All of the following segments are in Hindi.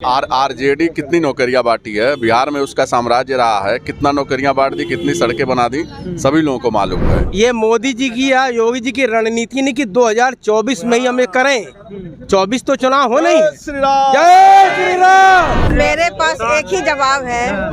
आरजेडी कितनी नौकरियां बांटी है, बिहार में उसका साम्राज्य रहा है, कितना नौकरियां बांट दी, कितनी सड़कें बना दी, सभी लोगों को मालूम है। ये मोदी जी की या योगी जी की रणनीति नहीं कि 2024 में ही हमें करें, 24 तो चुनाव हो नहीं। जय श्री राम। मेरे पास एक ही जवाब है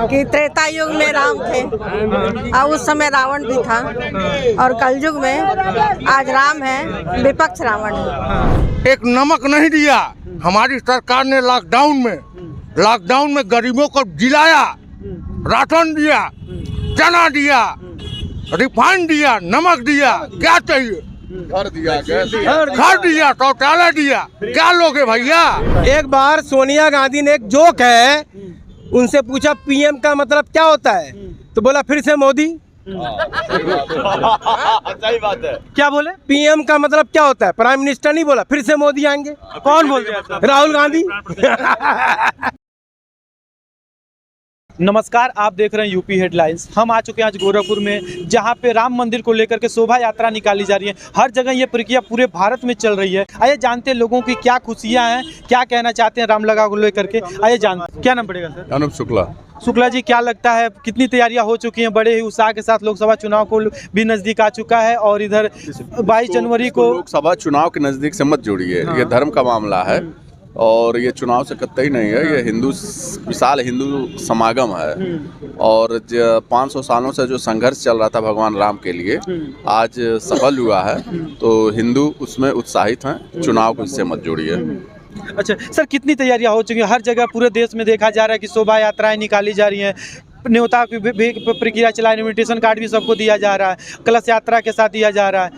कि त्रेता युग में राम थे और उस समय रावण भी था, और कलयुग में आज राम है, विपक्ष रावण है। एक नमक नहीं दिया हमारी सरकार ने। लॉकडाउन में गरीबों को जिलाया, राशन दिया, चना दिया, रिफाइंड दिया, नमक दिया, क्या चाहिए? घर दिया, घर दिया, शौचालय दिया, क्या लोगे भैया? एक बार सोनिया गांधी ने एक जोक है, उनसे पूछा पीएम का मतलब क्या होता है, तो बोला फिर से मोदी। सही बात है। क्या बोले? पीएम का मतलब क्या होता है, प्राइम मिनिस्टर नहीं बोला, फिर से मोदी आएंगे। कौन बोल रहा है? राहुल गांधी। नमस्कार, आप देख रहे हैं यूपी हेडलाइंस। हम आ चुके हैं आज गोरखपुर में, जहां पे राम मंदिर को लेकर के शोभा यात्रा निकाली जा रही है। हर जगह ये प्रक्रिया पूरे भारत में चल रही है। आइए जानते हैं लोगों की क्या खुशियां हैं, क्या कहना चाहते हैं रामलला को लेकर के। आइए जानते। क्या नाम पड़ेगा सर? अनूप शुक्ला जी, क्या लगता है कितनी तैयारियां हो चुकी हैं? बड़े ही उत्साह के साथ लोकसभा चुनाव को भी नजदीक आ चुका है, और इधर 22 जनवरी को लोकसभा चुनाव के नजदीक से मत जोड़िए। ये धर्म का मामला है और ये चुनाव से कतई नहीं है। ये विशाल हिंदू समागम है, और 500 सालों से जो संघर्ष चल रहा था भगवान राम के लिए, आज सफल हुआ है। तो हिंदू उसमें उत्साहित हैं। चुनाव को इससे मत जोड़िए। अच्छा सर, कितनी तैयारियां हो चुकी हैं? हर जगह पूरे देश में देखा जा रहा है कि शोभा यात्राएं निकाली जा रही हैं, न्योता की भी प्रक्रिया चला, इन्विटेशन कार्ड भी सबको दिया जा रहा है, कलश यात्रा के साथ दिया जा रहा है।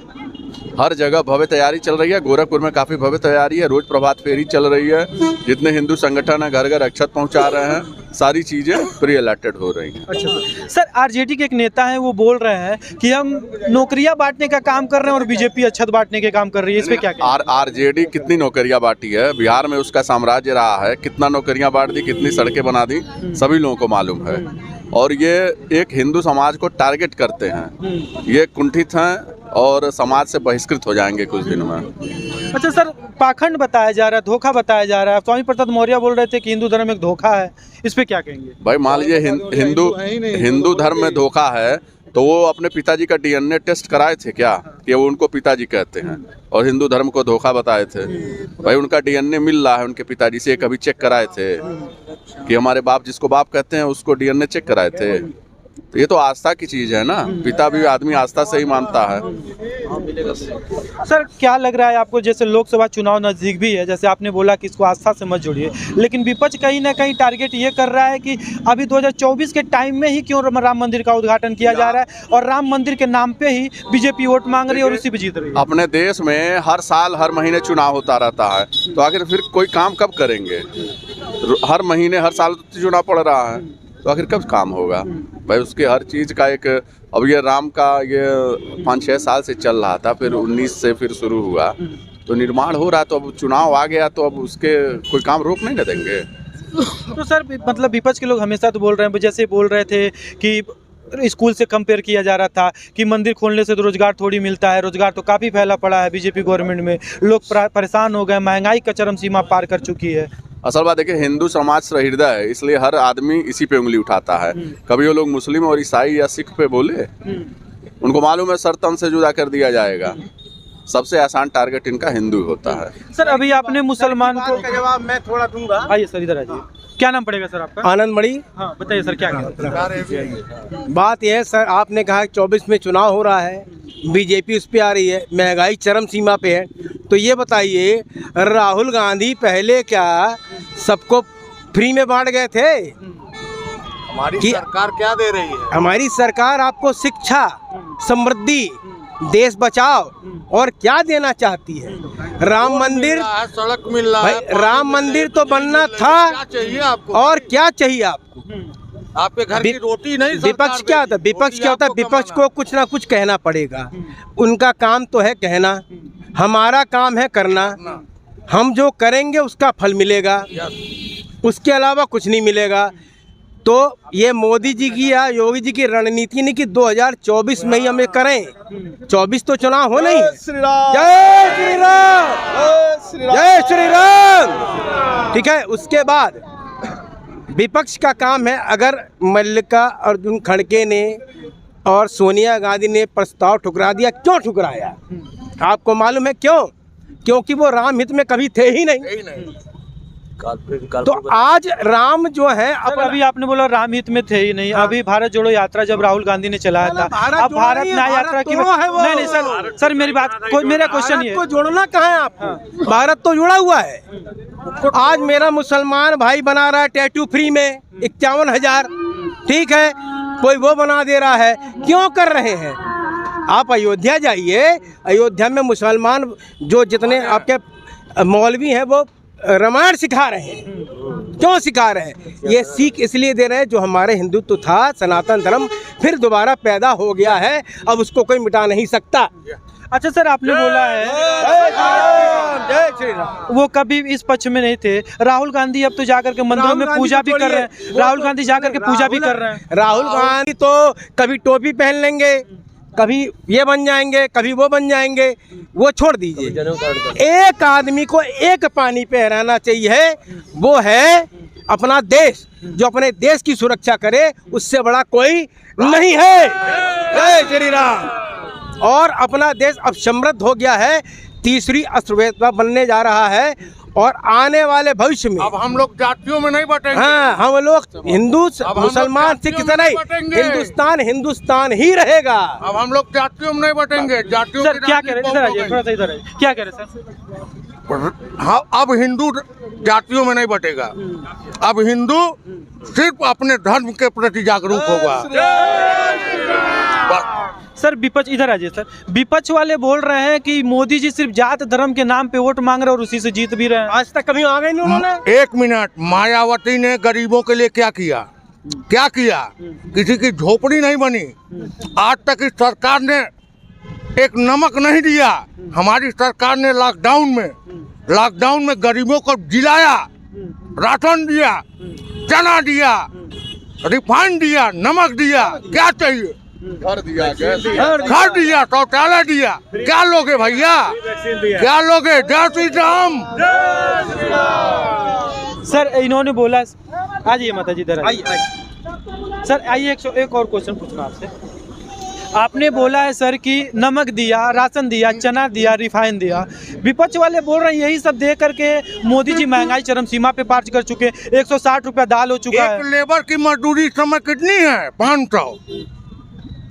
हर जगह भव्य तैयारी चल रही है। गोरखपुर में काफ़ी भव्य तैयारी है। रोज प्रभात फेरी चल रही है। जितने हिंदू संगठन है घर घर अक्षत पहुंचा रहे हैं। सारी चीज़ें प्री अलर्टेड हो रही हैं। अच्छा सर, आरजेडी के एक नेता हैं, वो बोल रहे हैं कि हम नौकरियां बांटने का काम कर रहे हैं और बीजेपी अक्षत बांटने के काम कर रही है। इस पे क्या कहें? आरजेडी कितनी नौकरियां बांटी है, बिहार में उसका साम्राज्य रहा है, कितना नौकरियां बांट दी, कितनी सड़कें बना दी, सभी लोगों को मालूम है। और ये एक हिंदू समाज को टारगेट करते हैं। ये कुंठित हैं और समाज से बहिष्कृत हो जाएंगे कुछ दिनों में। अच्छा सर, पाखंड बताया जा रहा है, धोखा बताया जा रहा है। स्वामी प्रसाद मौर्य बोल रहे थे कि हिंदू धर्म एक धोखा है। इस पे क्या कहेंगे? भाई मान लीजिए हिंदू धर्म में धोखा है, तो वो अपने पिताजी का डीएनए टेस्ट कराए थे क्या कि वो उनको पिताजी कहते हैं और हिंदू धर्म को धोखा बताए थे? भाई उनका डीएनए मिल रहा है उनके पिताजी से। कभी चेक कराए थे कि हमारे बाप जिसको बाप कहते हैं उसको डीएनए चेक कराए थे? तो ये तो आस्था की चीज़ है ना। पिता भी आदमी आस्था से ही मानता है। सर क्या लग रहा है आपको, जैसे लोकसभा चुनाव नज़दीक भी है, जैसे आपने बोला कि इसको आस्था से मत जोड़िए, लेकिन विपक्ष कहीं ना कहीं टारगेट ये कर रहा है कि अभी 2024 के टाइम में ही क्यों राम मंदिर का उद्घाटन किया जा रहा है, और राम मंदिर के नाम पे ही बीजेपी वोट मांग रही है और उसी पे जीत रही है। अपने देश में हर साल हर महीने चुनाव होता रहता है, तो आखिर फिर कोई काम कब करेंगे? हर महीने हर साल चुनाव पड़ रहा है, तो आखिर कब काम होगा? भाई उसके हर चीज़ का एक, अब ये राम का ये 5-6 साल से चल रहा था, फिर 19 से फिर शुरू हुआ, तो निर्माण हो रहा, तो अब चुनाव आ गया तो अब उसके कोई काम रोक नहीं न देंगे। तो सर मतलब विपक्ष के लोग हमेशा तो बोल रहे हैं, जैसे बोल रहे थे कि स्कूल से कंपेयर किया जा रहा था कि मंदिर खोलने से तो रोजगार थोड़ी मिलता है। रोजगार तो काफ़ी फैला पड़ा है बीजेपी गवर्नमेंट में, लोग परेशान हो गए, महंगाई का चरम सीमा पार कर चुकी है। असल बात देखिए, हिंदू समाज सहृदय है, इसलिए हर आदमी इसी पे उंगली उठाता है। कभी वो लोग मुस्लिम और ईसाई या सिख पे बोले, उनको मालूम है सर तन से जुदा कर दिया जाएगा। सबसे आसान टारगेट इनका हिंदू होता है। सर अभी आपने मुसलमान को जवाब मैं थोड़ा दूंगा। आइए सर, इधर आइए। क्या नाम पड़ेगा सर आपका? आनंद मणि। हाँ बताइए सर, क्या बात यह है सर, आपने कहा 24 में चुनाव हो रहा है, बीजेपी उस पे आ रही है, महंगाई चरम सीमा पे है, तो ये बताइए राहुल गांधी पहले क्या सबको फ्री में बांट गए थे? हमारी सरकार क्या दे रही है? हमारी सरकार आपको शिक्षा, समृद्धि, देश बचाओ और क्या देना चाहती है? राम मंदिर, सड़क मिल रहा है, राम मंदिर तो बनना था, क्या चाहिए आपको? और क्या चाहिए आपको? आपके घर की रोटी नहीं? विपक्ष क्या होता है? विपक्ष क्या होता है? विपक्ष को कुछ ना कुछ कहना पड़ेगा। उनका काम तो है कहना, हमारा काम है करना। हम जो करेंगे उसका फल मिलेगा, उसके अलावा कुछ नहीं मिलेगा। तो ये मोदी जी की या योगी जी की रणनीति नहीं कि 2024 में ही हमें करें। 24 तो चुनाव हो नहीं। जय श्री राम, जय श्री राम। ठीक है, उसके बाद विपक्ष का काम है, अगर मल्लिका अर्जुन खड़गे ने और सोनिया गांधी ने प्रस्ताव ठुकरा दिया, क्यों ठुकराया आपको मालूम है क्यों? क्योंकि वो राम हित में कभी थे ही नहीं। तो आज राम जो है अभी आपने बोला राम हित में थे ही नहीं। अभी भारत जोड़ो यात्रा जब राहुल गांधी ने चलाया था, अब भारत न्याय यात्रा की नहीं सर मेरी बात, मेरा क्वेश्चन ये को जोड़ना कहाँ है आपको? भारत तो जुड़ा हुआ है। आज मेरा मुसलमान भाई बना रहा है टैटू फ्री में 51,000, ठीक है, कोई वो बना दे रहा है, क्यों कर रहे हैं? आप अयोध्या जाइए, अयोध्या में मुसलमान जो जितने आपके मौलवी हैं वो रामायण सिखा रहे हैं। क्यों सिखा रहे हैं? ये सीख इसलिए दे रहे हैं जो हमारे हिंदुत्व था, सनातन धर्म फिर दोबारा पैदा हो गया है, अब उसको कोई मिटा नहीं सकता। अच्छा सर, आपने बोला है जय श्री राम, वो कभी इस पक्ष में नहीं थे। राहुल गांधी अब तो जाकर के मंदिरों में पूजा भी कर रहे हैं। राहुल गांधी जाकर के पूजा भी कर रहे हैं। राहुल गांधी तो कभी टोपी पहन लेंगे, कभी ये बन जाएंगे, कभी वो बन जाएंगे, वो छोड़ दीजिए। एक आदमी को एक पानी पे रहना चाहिए, वो है अपना देश। जो अपने देश की सुरक्षा करे, उससे बड़ा कोई नहीं है। जय श्री राम। और अपना देश अब समृद्ध हो गया है, तीसरी अर्थव्यवस्था बनने जा रहा है, और आने वाले भविष्य में अब हम लोग जातियों में नहीं बटेंगे। हाँ, हम लोग हिंदू मुसलमान सिख नहीं, हिंदुस्तान ही रहेगा। अब हम लोग जातियों में नहीं बटेंगे। जातियों सर क्या कह रहे हैं? इधर आइए, थोड़ा सा इधर आइए। क्या कह रहे हैं सर? हाँ, अब हिंदू जातियों में नहीं बटेगा। अब हिंदू सिर्फ अपने धर्म के प्रति जागरूक होगा। सर विपक्ष, इधर आ जाइए सर। विपक्ष वाले बोल रहे हैं कि मोदी जी सिर्फ जात धर्म के नाम पे वोट मांग रहे हैं और उसी से जीत भी रहे हैं। आज तक कभी आ गए नहीं उन्होंने। एक मिनट, मायावती ने गरीबों के लिए क्या किया? क्या किया? किसी की झोपड़ी नहीं बनी। आज तक इस सरकार ने एक नमक नहीं दिया। हमारी सरकार ने लॉकडाउन में गरीबों को जिलाया, राशन दिया, चना दिया, रिफाइंड दिया, नमक दिया। क्या चाहिए? घर दिया, घर दिया, शौचालय दिया। क्या लोगे भैया? क्या लोगे? जय श्री राम। सर इन्होंने बोला, आ जाइए माता जी इधर आइए। सर आइए, एक और क्वेश्चन पूछना आपसे। आपने बोला है सर कि नमक दिया, राशन दिया, चना दिया, रिफाइन दिया। विपक्ष वाले बोल रहे हैं यही सब दे करके मोदी जी महंगाई चरम सीमा पे पार कर चुके। 160 रुपया दाल हो चुका है। लेबर की मजदूरी इस समय कितनी है? 500।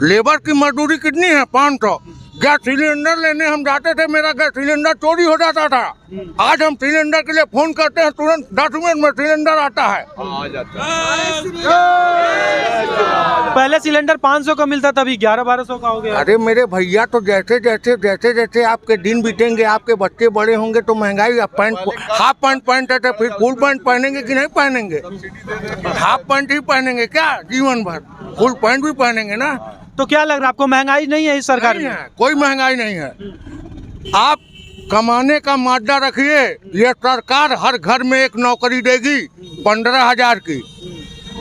लेबर की मजदूरी कितनी है? 500। गैस सिलेंडर लेने हम जाते थे, मेरा गैस सिलेंडर चोरी हो जाता था। आज हम सिलेंडर के लिए फोन करते हैं, तुरंत 10 मिनट में सिलेंडर आता है। पहले सिलेंडर 500 का मिलता था, अभी 1100-1200 का हो गया। अरे मेरे भैया, तो जैसे आपके दिन बीतेंगे, आपके बच्चे बड़े होंगे, तो महंगाई हाफ पैंट पहनते थे, फिर फुल पैंट पहनेंगे कि नहीं पहनेंगे? हाफ पैंट ही पहनेंगे क्या जीवन भर? फुल पैंट भी पहनेंगे ना। तो क्या लग रहा है आपको, महंगाई नहीं है इस सरकार में? कोई महंगाई नहीं है। आप कमाने का मादा रखिए। ये सरकार हर घर में एक नौकरी देगी 15,000 की,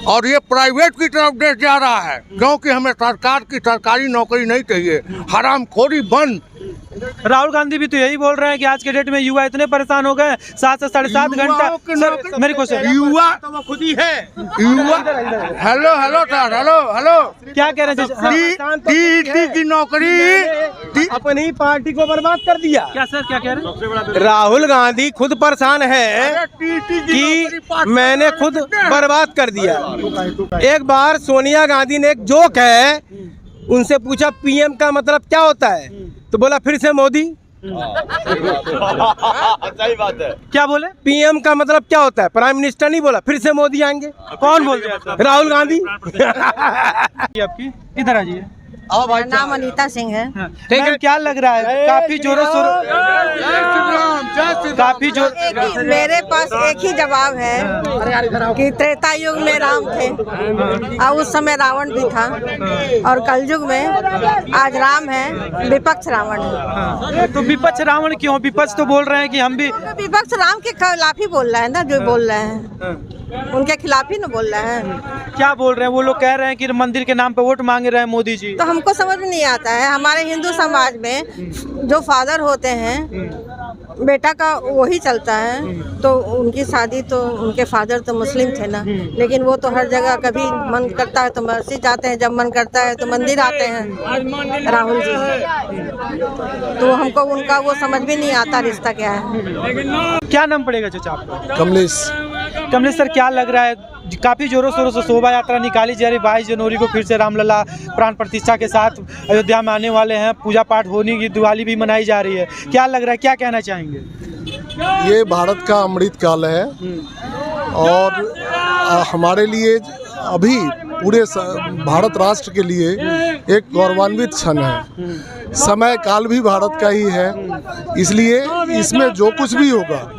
और ये प्राइवेट की तरफ देश जा रहा है, क्योंकि हमें सरकार की सरकारी नौकरी नहीं चाहिए। हरामखोरी बंद। राहुल गांधी भी तो यही बोल रहे हैं कि आज के डेट में युवा इतने परेशान हो गए, 7 से 7.5 घंटा। सर मेरी क्वेश्चन, युवा तो वो खुद ही है। युवा हेलो सर, हेलो क्या कह रहे हैं? टीटी की नौकरी अपनी पार्टी को बर्बाद कर दिया। क्या सर, क्या कह रहे हैं? राहुल गांधी खुद परेशान है कि मैंने खुद बर्बाद कर दिया। एक बार सोनिया गांधी ने एक जोक है, उनसे पूछा पीएम का मतलब क्या होता है, तो बोला फिर से मोदी। सही बात है। क्या बोले? पीएम का मतलब क्या होता है? प्राइम मिनिस्टर नहीं बोला, फिर से मोदी आएंगे। कौन बोल रहा है? राहुल गांधी। आपकी इधर आ जाइए। मेरा नाम अनीता सिंह है। ठीक है, क्या लग रहा है? काफी जोरों शोर, काफी जोर। मेरे पास एक ही जवाब है कि त्रेता युग में राम थे और उस समय रावण भी था, और कलयुग में आज राम है, विपक्ष रावण है। तो विपक्ष रावण क्यों? विपक्ष तो बोल रहे हैं कि हम भी। विपक्ष राम के खिलाफ ही बोल रहा है ना, जो बोल रहे हैं। उनके खिलाफ ही ना बोल रहे हैं। क्या बोल रहे हैं वो लोग? कह रहे हैं कि मंदिर के नाम पे वोट मांग रहे हैं मोदी जी। तो हमको समझ में नहीं आता है। हमारे हिंदू समाज में जो फादर होते हैं, बेटा का वही चलता है। तो उनकी शादी तो उनके फादर तो मुस्लिम थे ना, लेकिन वो तो हर जगह कभी मन करता है तो मस्जिद जाते हैं, जब मन करता है तो मंदिर आते हैं राहुल जी। तो हमको उनका वो समझ भी नहीं आता रिश्ता क्या है। क्या नाम पड़ेगा चाचा आपका? कमलेश। कमलेश सर, क्या लग रहा है? काफी जोरों शोरों से शोभा यात्रा निकाली जा रही। 22 जनवरी को फिर से रामलला प्राण प्रतिष्ठा के साथ अयोध्या में आने वाले हैं। पूजा पाठ होने की, दिवाली भी मनाई जा रही है। क्या लग रहा है, क्या कहना चाहेंगे? ये भारत का अमृत काल है और हमारे लिए अभी पूरे भारत राष्ट्र के लिए एक गौरवान्वित क्षण है। समय काल भी भारत का ही है, इसलिए इसमें जो कुछ भी होगा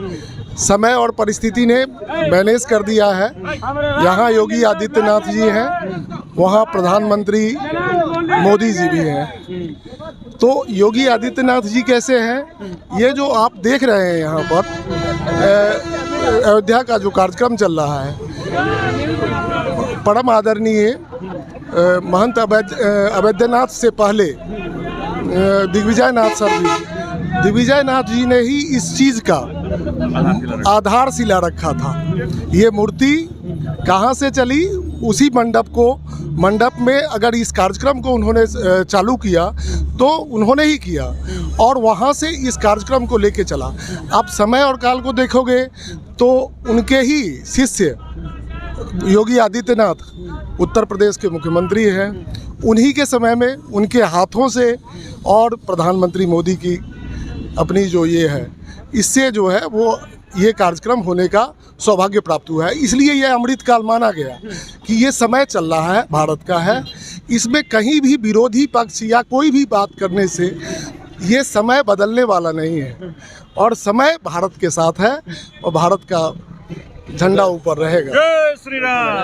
समय और परिस्थिति ने मैनेज कर दिया है। यहाँ योगी आदित्यनाथ जी हैं, वहाँ प्रधानमंत्री मोदी जी भी हैं। तो योगी आदित्यनाथ जी कैसे हैं, ये जो आप देख रहे हैं यहाँ पर अयोध्या का जो कार्यक्रम चल रहा है, परम आदरणीय महंत अवैधनाथ से पहले दिग्विजय नाथ जी ने ही इस चीज़ का आधारशिला रखा था। ये मूर्ति कहाँ से चली, उसी मंडप में अगर इस कार्यक्रम को उन्होंने चालू किया तो उन्होंने ही किया और वहाँ से इस कार्यक्रम को लेके चला। आप समय और काल को देखोगे तो उनके ही शिष्य योगी आदित्यनाथ उत्तर प्रदेश के मुख्यमंत्री हैं। उन्हीं के समय में उनके हाथों से और प्रधानमंत्री मोदी की अपनी जो ये है, इससे जो है वो ये कार्यक्रम होने का सौभाग्य प्राप्त हुआ है। इसलिए यह अमृत काल माना गया कि ये समय चल रहा है, भारत का है। इसमें कहीं भी विरोधी पक्ष या कोई भी बात करने से ये समय बदलने वाला नहीं है और समय भारत के साथ है और भारत का झंडा ऊपर रहेगा। जय श्री राम।